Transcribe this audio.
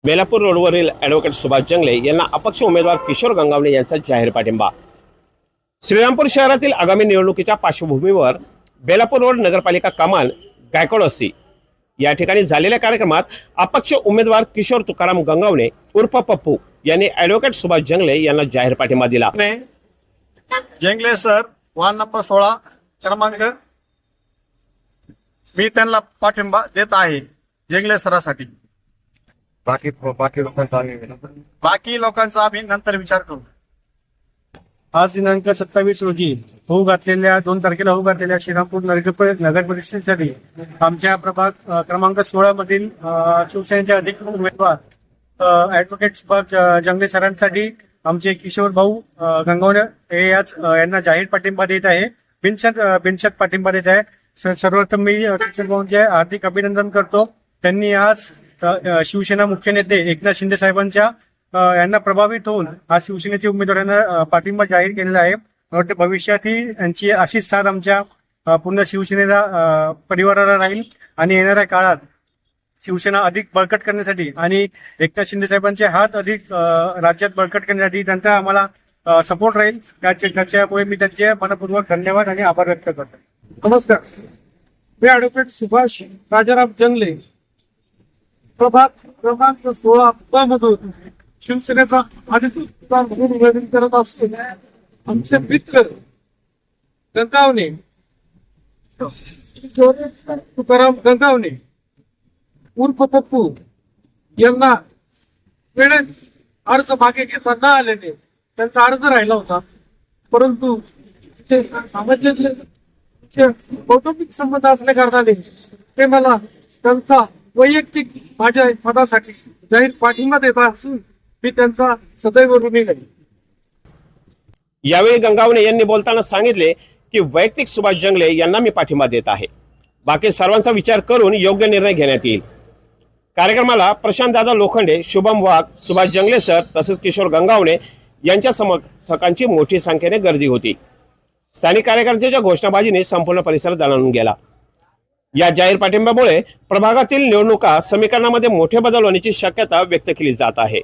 बेलापूर रोडवरील ॲडव्होकेट सुभाष जंगले यांना अपक्ष उमेदवार किशोर गंगावणे यांचा जाहीर पाठिंबा। श्रीरामपूर शहरातील आगामी निवडणुकीच्या पार्श्वभूमीवर बेलापूर रोड नगरपालिका कमान गायकवाड वस्ती या ठिकाणी झालेल्या कार्यक्रमात अपक्ष उमेदवार किशोर तुकाराम गंगावणे उर्फ पप्पू यांनी ॲडव्होकेट सुभाष जंगले यांना जाहीर पाठिंबा दिला। जंगले सर वार्ड नंबर 16 क्रमांक मी त्यांना पाठिंबा देत आहे जंगले सरासाठी। बाकी लोकांचा आम्ही नंतर विचार करू। आज दिनांक 27 रोजी होऊ घातलेल्या 2 तारखेला होऊ घातलेल्या श्रीरामपूर नगर परिषदेसाठी आमच्या प्रभाग क्रमांक 16 मधील शिवसेनेचे अधिकृत उमेदवार ॲडव्होकेट सुभाष जंगले सरांसाठी आमचे किशोर भाऊ गंगावणे हे आज यांना जाहीर पाठिंबा देत आहे। बिनशर्त पाठिंबा देत आहे। सर्वप्रथम मी किशोर भाऊंचे हार्दिक अभिनंदन करतो। त्यांनी आज शिवसेना मुख्य नेते एकनाथ शिंदे साहेबांच्या यांना प्रभावित होऊन आज शिवसेनेच्या उमेदवारांना पाठिंबा जाहीर केलेला आहे। मला वाटते भविष्यातही यांची अशीच साथ आमच्या पूर्ण शिवसेनेला परिवाराला राहील आणि येणाऱ्या काळात शिवसेना अधिक बळकट करण्यासाठी आणि एकनाथ शिंदे साहेबांचे हात अधिक राज्यात बळकट करण्यासाठी त्यांचा आम्हाला सपोर्ट राहील। त्याच्यामुळे मी त्यांचे मनपूर्वक धन्यवाद आणि आभार व्यक्त करतो। नमस्कार, मी ॲडव्होकेट सुभाष राजाराम जंगले प्रभाग क्रमांक 16 मधून शिवसेनेचा अधिकृत म्हणून उमेदवारी करत असतो। आमचे मित्र गंगावणे तुकाराम गंगावणे उर्फ पप्पू यांना वेळेत अर्ज मागे घेता न आल्याने त्यांचा अर्ज राहिला होता, परंतु सामाजिक कौटुंबिक संबंध असल्या कारणाने ते मला त्यांचा वैयक्तिक माझ्या पदासाठी जाहीर पाठिंबा देत असून मी त्यांचा सदैव ऋणी राहील। यावेळी गंगावणे यांनी बोलताना सांगितले की वैयक्तिक सुभाष जंगले यांना मी पाठिंबा देत आहे। बाकी सर्वांचा विचार करून योग्य निर्णय घेण्यात येईल। कार्यक्रमाला प्रशांत दादा लोखंडे, शुभम वाघ, सुभाष जंगले सर तसेच किशोर गंगावणे यांच्या समर्थकांची मोठी संख्येने गर्दी होती। स्थानिक कार्यकर्त्यांच्या घोषणाबाजीने संपूर्ण परिसर दणाणून गेला। या जाहीर पाठिंब्यामुळे प्रभागातील निवडणुका समीकरणामध्ये मोठे बदल होण्याची शक्यता व्यक्त केली जात आहे।